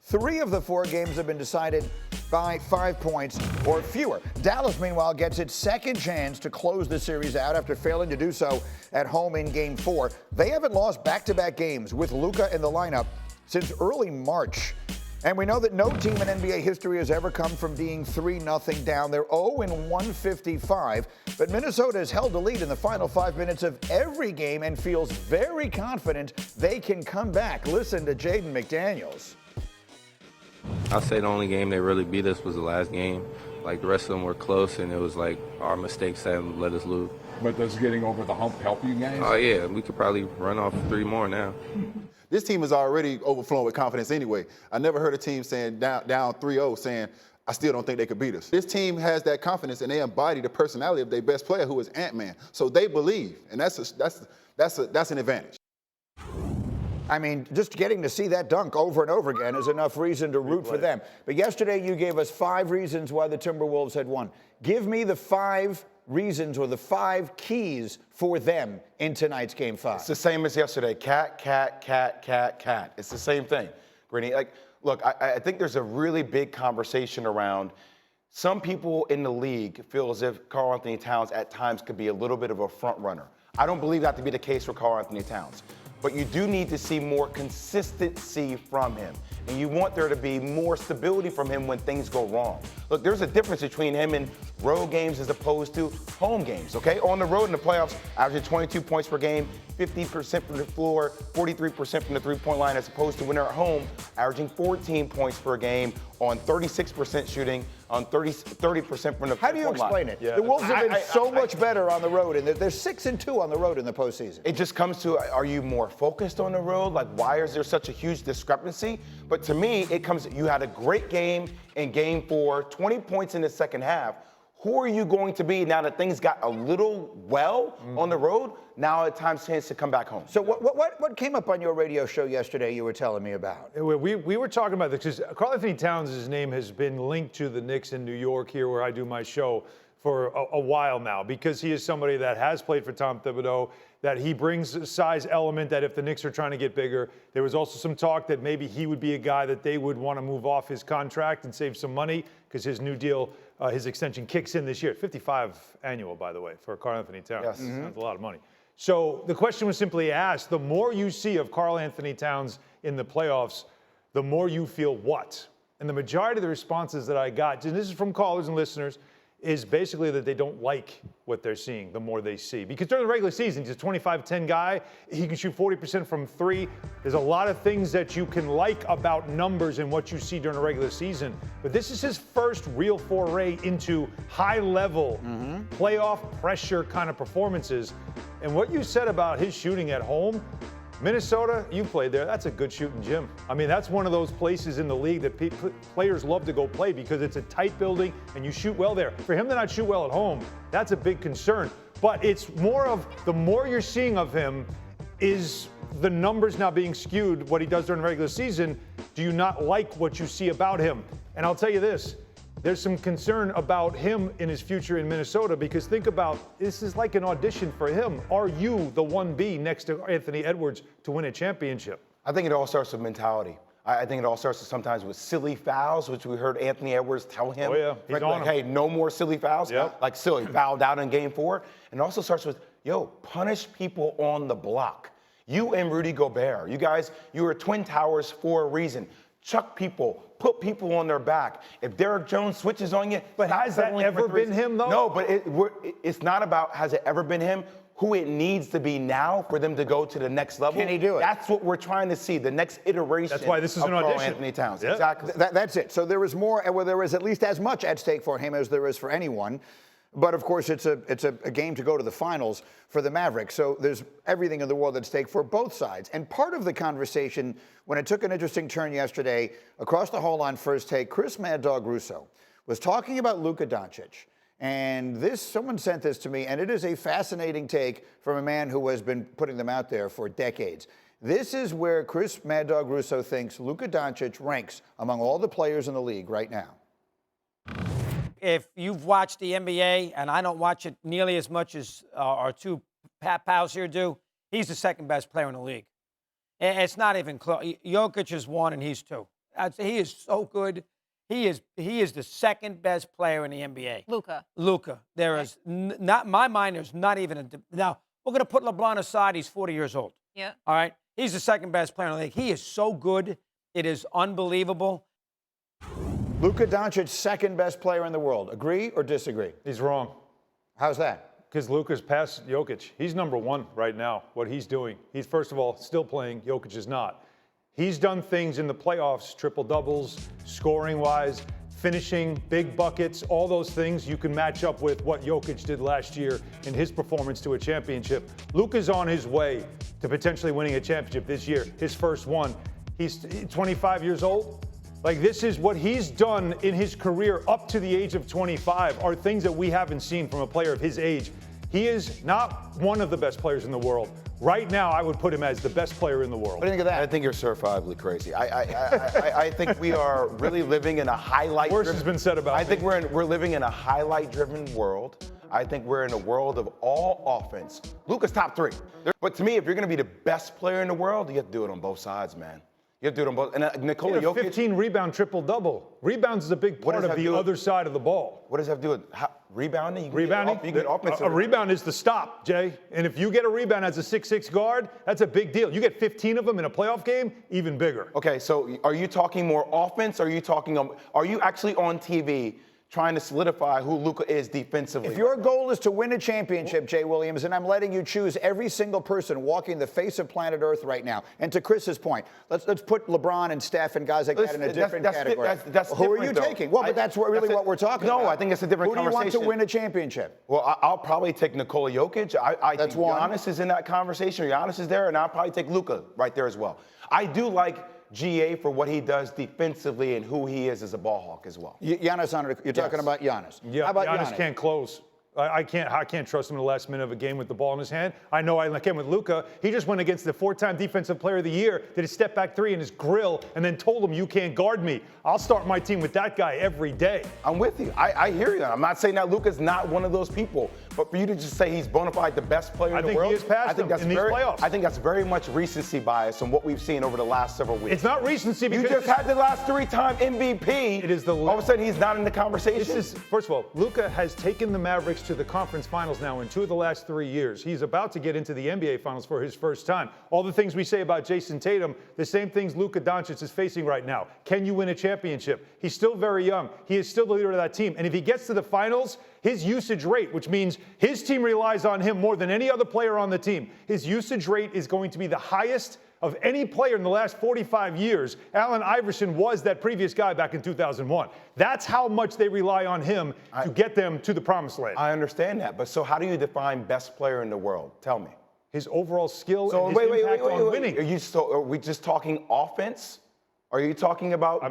3 of the 4 games have been decided by 5 points or fewer. Dallas, meanwhile, gets its second chance to close the series out after failing to do so at home in Game 4. They haven't lost back-to-back games with Luka in the lineup since early March. And we know that no team in NBA history has ever come from being 3-0 down. They're 0-155, but Minnesota has held the lead in the final 5 minutes of every game and feels very confident they can come back. Listen to Jaden McDaniels. I'll say the only game they really beat us was the last game. Like, the rest of them were close, and it was like our mistakes that let us lose. But does getting over the hump help you guys? Oh, yeah. We could probably run off 3 more now. This team is already overflowing with confidence anyway. I never heard a team saying down 3-0 saying, I still don't think they could beat us. This team has that confidence, and they embody the personality of their best player, who is Ant-Man. So they believe, and that's an advantage. I mean, just getting to see that dunk over and over again is enough reason to root for them. But yesterday you gave us 5 reasons why the Timberwolves had won. Give me the 5 reasons or the 5 keys for them in tonight's Game 5. It's the same as yesterday. Cat. It's the same thing, Greeny. Like, look, I think there's a really big conversation around some people in the league feel as if Karl-Anthony Towns at times could be a little bit of a front runner. I don't believe that to be the case for Karl-Anthony Towns. But you do need to see more consistency from him. And you want there to be more stability from him when things go wrong. Look, there's a difference between him in road games as opposed to home games, okay? On the road in the playoffs, averaging 22 points per game, 50% from the floor, 43% from the three-point line, as opposed to when they're at home, averaging 14 points per game on 36% shooting, on 30% from the How do you explain it? Yeah. The Wolves have been so much better on the road, and they're 6-2 on the road in the postseason. It just comes to, are you more focused on the road? Like, why is there such a huge discrepancy? But to me, it comes, you had a great game in Game 4, 20 points in the second half. Who are you going to be now that things got a little on the road? Now at times chance to come back home. So what came up on your radio show yesterday you were telling me about? We were talking about this because Karl-Anthony Towns' name has been linked to the Knicks in New York, here where I do my show, for a while now, because he is somebody that has played for Tom Thibodeau, that he brings a size element that if the Knicks are trying to get bigger, there was also some talk that maybe he would be a guy that they would want to move off his contract and save some money because his new deal, his extension kicks in this year. 55 annual, by the way, for Karl-Anthony Towns. Yes. That's a lot of money. So the question was simply asked, the more you see of Karl-Anthony Towns in the playoffs, the more you feel what? And the majority of the responses that I got, and this is from callers and listeners, is basically that they don't like what they're seeing the more they see. Because during the regular season, he's a 25-10 guy. He can shoot 40% from 3. There's a lot of things that you can like about numbers and what you see during the regular season. But this is his first real foray into high-level playoff pressure kind of performances. And what you said about his shooting at home, Minnesota, you played there. That's a good shooting gym. I mean, that's one of those places in the league that players love to go play because it's a tight building and you shoot well there. For him to not shoot well at home, that's a big concern. But it's more of the more you're seeing of him is the numbers now being skewed, what he does during the regular season. Do you not like what you see about him? And I'll tell you this. There's some concern about him in his future in Minnesota because think about, this is like an audition for him. Are you the 1B next to Anthony Edwards to win a championship? I think it all starts with mentality. I think it all starts sometimes with silly fouls, which we heard Anthony Edwards tell him. Oh, yeah. He's on like, hey, no more silly fouls. Yep. Like silly, fouled out in Game 4. And it also starts with, punish people on the block. You and Rudy Gobert, you guys, you are Twin Towers for a reason. Chuck people, put people on their back. If Derrick Jones switches on you, but has that ever been him, though? No, but it's not about has it ever been him. Who it needs to be now for them to go to the next level. Can he do it? That's what we're trying to see, the next iteration. That's why this is an audition. Karl-Anthony Towns. Yeah. Exactly. That's it. So there is more, well, there is at least as much at stake for him as there is for anyone. But of course, it's a game to go to the finals for the Mavericks. So there's everything in the world at stake for both sides. And part of the conversation, when it took an interesting turn yesterday, across the hall on First Take, Chris Mad Dog Russo was talking about Luka Doncic. And someone sent this to me, and it is a fascinating take from a man who has been putting them out there for decades. This is where Chris Mad Dog Russo thinks Luka Doncic ranks among all the players in the league right now. If you've watched the NBA, and I don't watch it nearly as much as our two pals here do, he's the second best player in the league. And it's not even close. Jokic is 1 and he's 2. I'd say he is so good. He is the second best player in the NBA. Luka. There is not my mind. There's not even a now. We're gonna put LeBron aside. He's 40 years old. Yeah. All right. He's the second best player in the league. He is so good. It is unbelievable. Luka Doncic, second best player in the world. Agree or disagree? He's wrong. How's that? Because Luka's past Jokic. He's number one right now, what he's doing. He's, first of all, still playing. Jokic is not. He's done things in the playoffs, triple-doubles, scoring-wise, finishing, big buckets, all those things you can match up with what Jokic did last year in his performance to a championship. Luka's on his way to potentially winning a championship this year, his first one. He's 25 years old. Like, this is what he's done in his career up to the age of 25 are things that we haven't seen from a player of his age. He is not one of the best players in the world. Right now, I would put him as the best player in the world. What do you think of that? I think you're certifiably crazy. I think we are really living in a highlight. Worse has been said about I me. think we're living in a highlight-driven world. I think we're in a world of all offense. Luka's top three. But to me, if you're going to be the best player in the world, you have to do it on both sides, man. You have to do it on both. And Nikola Jokic. 15 rebound triple-double. Rebounds is a big part of the other side of the ball. What does that have to do with rebounding? Rebounding? You get offensive. A rebound is the stop, Jay. And if you get a rebound as a 6'6" guard, that's a big deal. You get 15 of them in a playoff game, even bigger. Okay, so are you talking more offense? Or are you actually on TV trying to solidify who Luka is defensively? If your goal is to win a championship, Jay Williams, and I'm letting you choose every single person walking the face of planet Earth right now, and to Chris's point, let's put LeBron and Steph and guys like that in a different category. Who are you taking? Well, but that's really what we're talking about. No, I think it's a different conversation. Who do you want to win a championship? Well, I'll probably take Nikola Jokic. I think Giannis is in that conversation. Giannis is there, and I'll probably take Luka right there as well. I do like GA for what he does defensively and who he is as a ball hawk as well. Giannis, you're talking about Giannis. Yeah, how about Giannis can't close. I can't trust him in the last minute of a game with the ball in his hand. I know I came with Luka. He just went against the 4-time Defensive Player of the Year, did a step back three in his grill, and then told him, you can't guard me. I'll start my team with that guy every day. I'm with you. I hear you. I'm not saying that Luka's not one of those people, but for you to just say he's bona fide the best player in the world, I think he is past him in these playoffs. I think that's very much recency bias on what we've seen over the last several weeks. It's not recency because you just had the last 3-time MVP. It is the all of a sudden he's not in the conversation. First of all, Luka has taken the Mavericks to the conference finals now in 2 of the last 3 years. He's about to get into the NBA finals for his first time. All the things we say about Jason Tatum, the same things Luka Doncic is facing right now. Can you win a championship? He's still very young. He is still the leader of that team. And if he gets to the finals, his usage rate, which means his team relies on him more than any other player on the team, his usage rate is going to be the highest of any player in the last 45 years. Allen Iverson was that previous guy back in 2001. That's how much they rely on him to get them to the promised land. I understand that, but so how do you define best player in the world? Tell me. His overall skill and his impact on winning. Are we just talking offense? Are you talking about?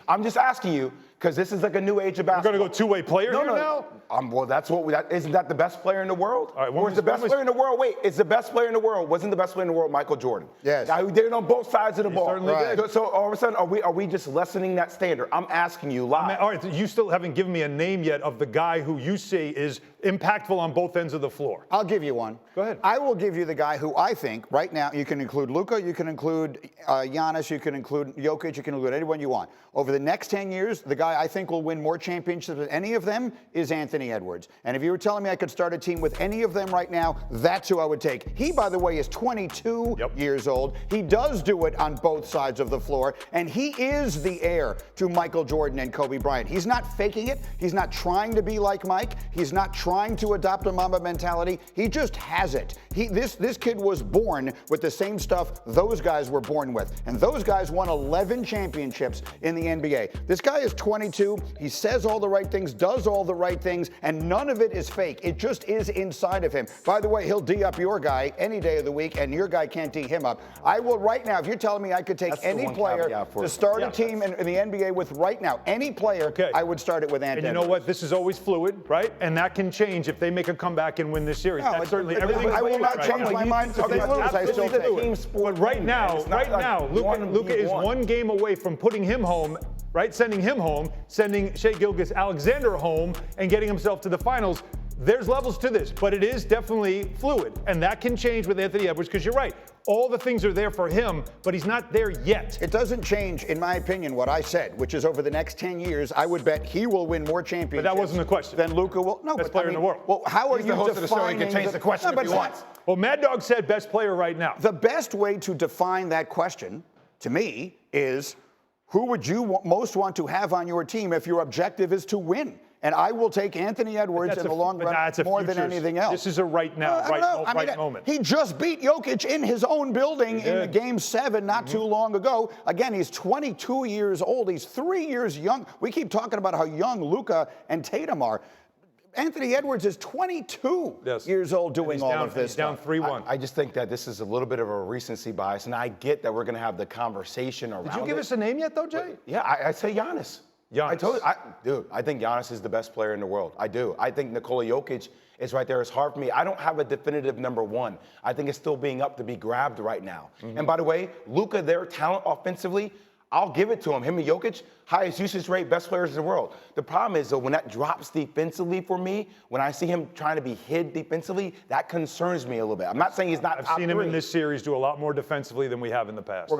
I'm just asking you because this is like a new age of basketball. We're going to go two-way player here now? Well, that's what. Isn't that the best player in the world? All right, or is the best player in the world? Wait, is the best player in the world? Wasn't the best player in the world Michael Jordan? Yes. Guy who did it on both sides of the ball. Certainly did. So all of a sudden, are we just lessening that standard? I'm asking you live. All right, you still haven't given me a name yet of the guy who you say is impactful on both ends of the floor. I'll give you one. Go ahead. I will give you the guy who I think right now, you can include Luka, you can include Giannis, you can include Jokic, you can include anyone you want. Over the next 10 years, the guy I think will win more championships than any of them is Anthony Edwards. And if you were telling me I could start a team with any of them right now, that's who I would take. He, by the way, is 22 years old. He does do it on both sides of the floor, and he is the heir to Michael Jordan and Kobe Bryant. He's not faking it. He's not trying to be like Mike. He's not trying to adopt a Mamba mentality. He just has it. This kid was born with the same stuff those guys were born with, and those guys won 11 championships in the NBA. This guy is 22. He says all the right things, does all the right things, and none of it is fake. It just is inside of him. By the way, he'll D up your guy any day of the week, and your guy can't D him up. I will right now, if you're telling me I could take any player to start a team in the NBA with right now, any player, I would start it with Anthony. And you know what? This is always fluid, right? And that can change if they make a comeback and win this series. No, That's certainly I will not change my mind. If they lose, I still take it. But right now, Luka is one game away from putting him home, right? Sending him home, sending Shai Gilgeous-Alexander home, and getting himself to the finals. there's levels to this, but it is definitely fluid, and that can change with Anthony Edwards, because you're right. All the things are there for him, but he's not there yet. It doesn't change, in my opinion, what I said, which is over the next 10 years, I would bet he will win more championships. But that wasn't the question. Than Luka will. No, Best but player in the world. Well, how are He's you the host of the show. He defining can change the question if he wants. Well, Mad Dog said best player right now. The best way to define that question, to me, is who would you most want to have on your team if your objective is to win? And I will take Anthony Edwards in the long run more than anything else. This is a right now, right moment. He just beat Jokic in his own building in the Game 7 not too long ago. Again, he's 22 years old. He's 3 years young. We keep talking about how young Luka and Tatum are. Anthony Edwards is 22 years old doing all of this. He's down 3-1. I just think that this is a little bit of a recency bias, and I get that we're going to have the conversation around it. Did you give us a name yet, though, Jay? Yeah, I say Giannis. I told you, dude, I think Giannis is the best player in the world. I do. I think Nikola Jokic is right there. It's hard for me. I don't have a definitive number one. I think it's still being up to be grabbed right now. And by the way, Luka, their talent offensively, I'll give it to him. Him and Jokic, highest usage rate, best players in the world. The problem is, though, when that drops defensively for me, when I see him trying to be hid defensively, that concerns me a little bit. I'm not saying he's not top I've seen him three. in this series do a lot more defensively than we have in the past.